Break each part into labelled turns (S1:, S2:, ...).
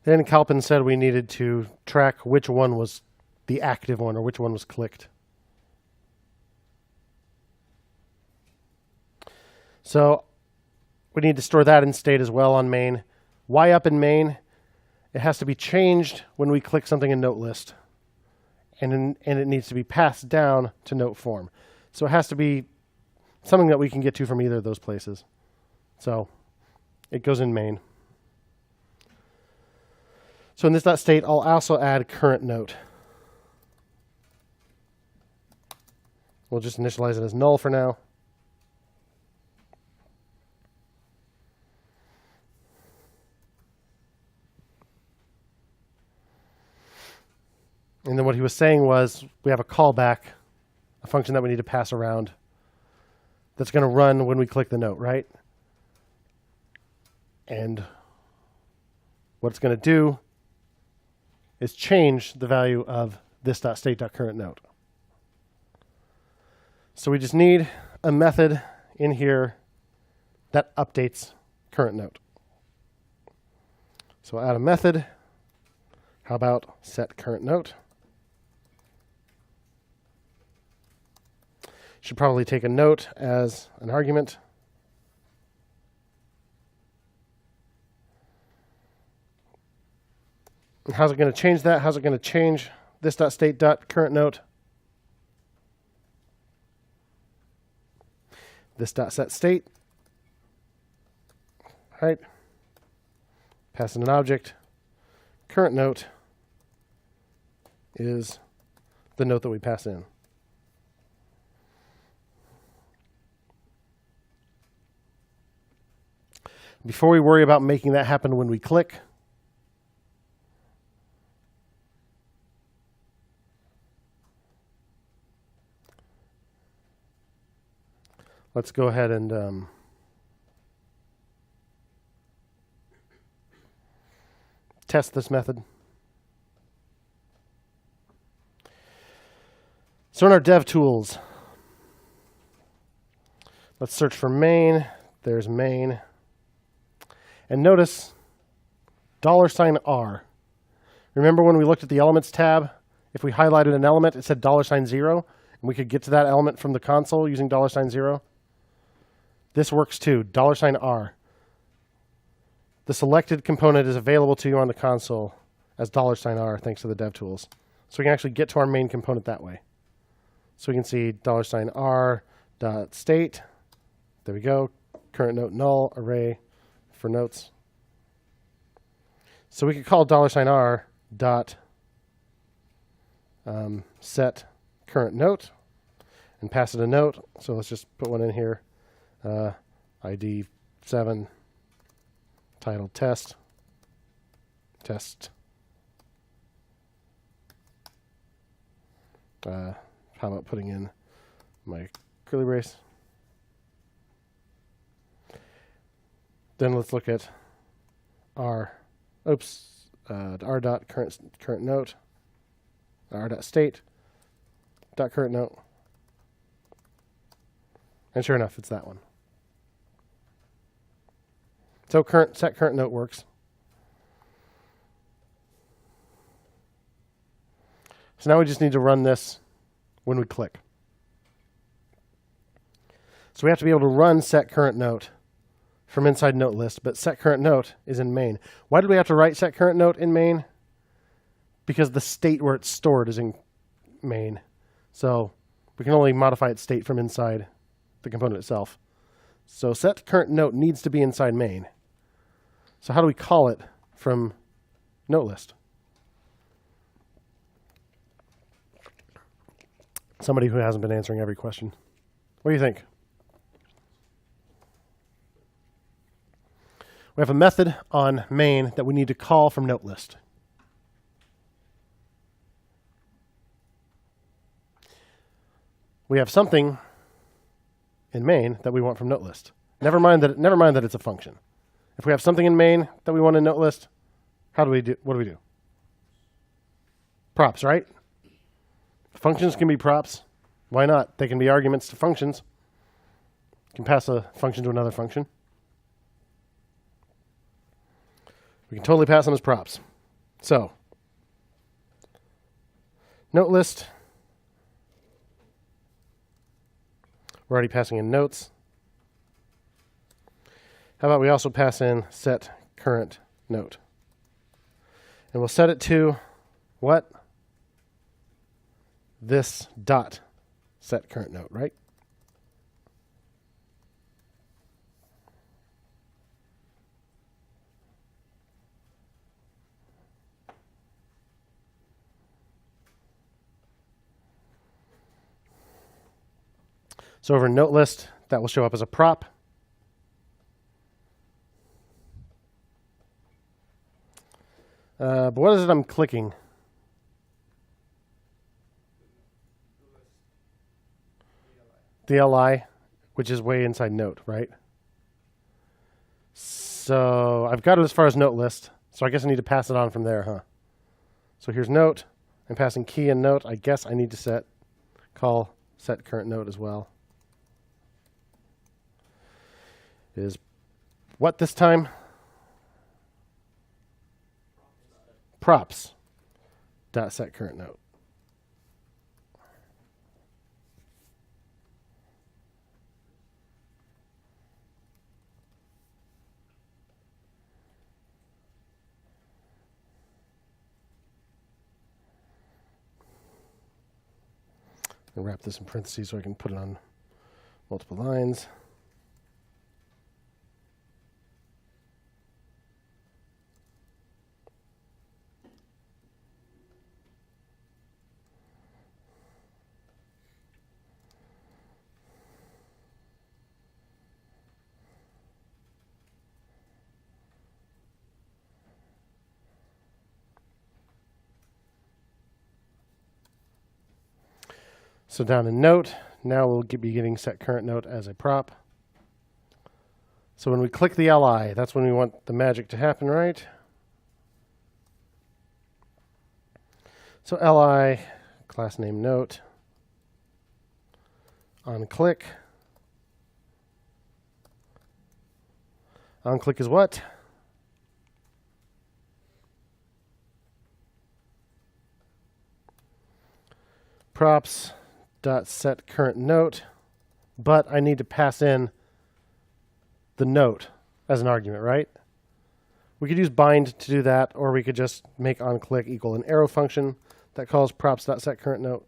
S1: Then Kalpin said we needed to track which one was the active one or which one was clicked. So we need to store that in state as well on main. Y up in main, it has to be changed when we click something in note list. And it needs to be passed down to note form. So it has to be something that we can get to from either of those places. So it goes in main. So in this dot state, I'll also add current note. We'll just initialize it as null for now. And then what he was saying was we have a callback, a function that we need to pass around that's going to run when we click the note, right? And what it's going to do is change the value of this.state.currentNote. So we just need a method in here that updates current note. So we'll add a method. How about set current note? Should probably take a note as an argument. And how's it going to change that? How's it going to change this.state.currentNote? This.setState. Right? Pass in an object. Current note is the note that we pass in. Before we worry about making that happen when we click, let's go ahead and test this method. So in our dev tools, let's search for main. There's main. And notice $R. Remember when we looked at the elements tab, if we highlighted an element, it said $0, and we could get to that element from the console using $0. This works too, $R. The selected component is available to you on the console as $R thanks to the dev tools. So we can actually get to our main component that way. So we can see $R.state. There we go. Current note null, array for notes. So we could call $R dot set current note and pass it a note. So let's just put one in here. ID 7, title test. How about putting in my curly brace? Then let's look at R dot current note, R dot state dot current note. And sure enough, it's that one. So set current note works. So now we just need to run this when we click. So we have to be able to run set current note from inside note list, but set current note is in main. Why did we have to write set current note in main? Because the state where it's stored is in main. So we can only modify its state from inside the component itself. So set current note needs to be inside main. So how do we call it from note list? Somebody who hasn't been answering every question. What do you think? We have a method on main that we need to call from note list. We have something in main that we want from note list. Never mind that it's a function. If we have something in main that we want in note list, what do we do? Props, right? Functions can be props. Why not? They can be arguments to functions. You can pass a function to another function. We can totally pass them as props. So, note list. We're already passing in notes. How about we also pass in set current note? And we'll set it to what? This dot set current note, right? So over note list, that will show up as a prop. But what is it I'm clicking? The LI, which is way inside note, right? So I've got it as far as note list. So I guess I need to pass it on from there, huh? So here's note. I'm passing key and note. I guess I need to call set current note as well. Is what this time? Props dot set current note. And wrap this in parentheses so I can put it on multiple lines. So down in note, now we'll be getting set current note as a prop. So when we click the LI, that's when we want the magic to happen, right? So LI, class name note, on click. On click is what? Props dot set current note, but I need to pass in the note as an argument, right? We could use bind to do that, or we could just make onClick equal an arrow function that calls props.setCurrentNote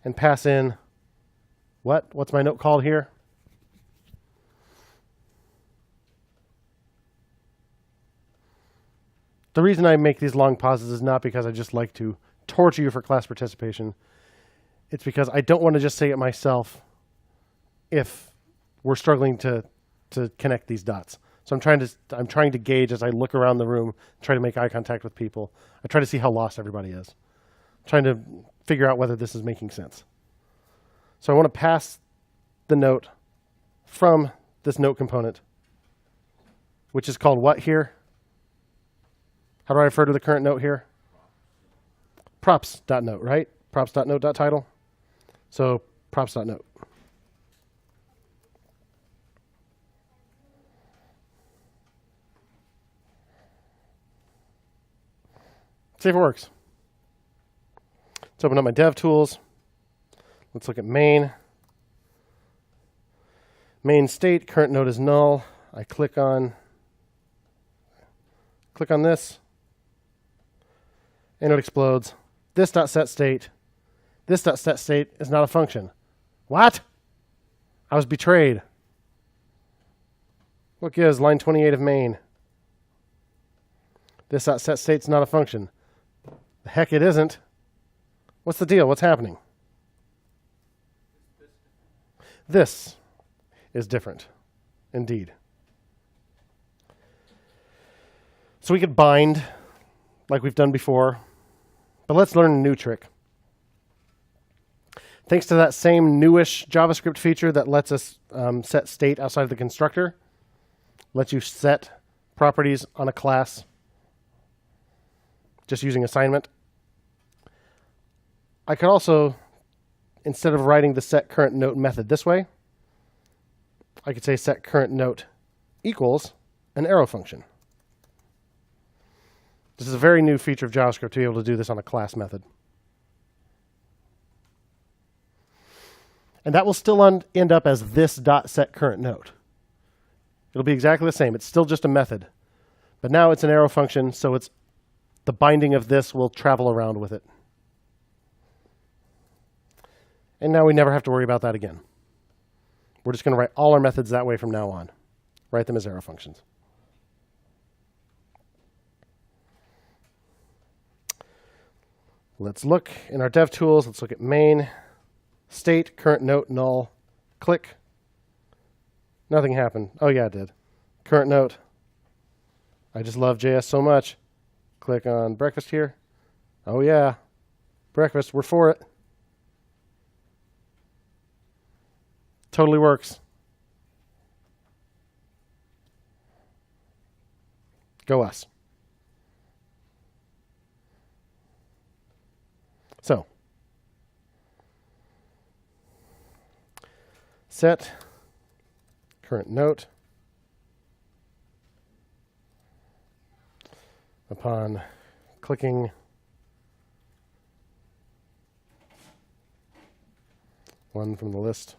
S1: and pass in what? What's my note called here? The reason I make these long pauses is not because I just like to torture you for class participation. It's because I don't want to just say it myself if we're struggling to connect these dots. So I'm trying to gauge as I look around the room, try to make eye contact with people. I try to see how lost everybody is. I'm trying to figure out whether this is making sense. So I want to pass the note from this note component, which is called what here? How do I refer to the current note here? Props.note, right? Props.note.title. So props.note. See if it works. Let's open up my dev tools. Let's look at main. Main state, current node is null. I click on this, and it explodes. This.setState. This.setState is not a function. What? I was betrayed. What gives? Line 28 of main. This.setState is not a function. The heck it isn't. What's the deal? What's happening? This is different, indeed. So we could bind like we've done before, but let's learn a new trick. Thanks to that same newish JavaScript feature that lets us set state outside of the constructor, lets you set properties on a class just using assignment. I could also, instead of writing the setCurrentNote method this way, I could say setCurrentNote equals an arrow function. This is a very new feature of JavaScript to be able to do this on a class method. And that will still end up as this .setCurrentNote. It'll be exactly the same. It's still just a method. But now it's an arrow function, so it's the binding of this will travel around with it. And now we never have to worry about that again. We're just going to write all our methods that way from now on. Write them as arrow functions. Let's look in our dev tools. Let's look at main, state, current note, null, click. Nothing happened. Oh, yeah, it did. Current note. I just love JS so much. Click on breakfast here. Oh, yeah. Breakfast. We're for it. Totally works. Go us. So, set current note upon clicking one from the list.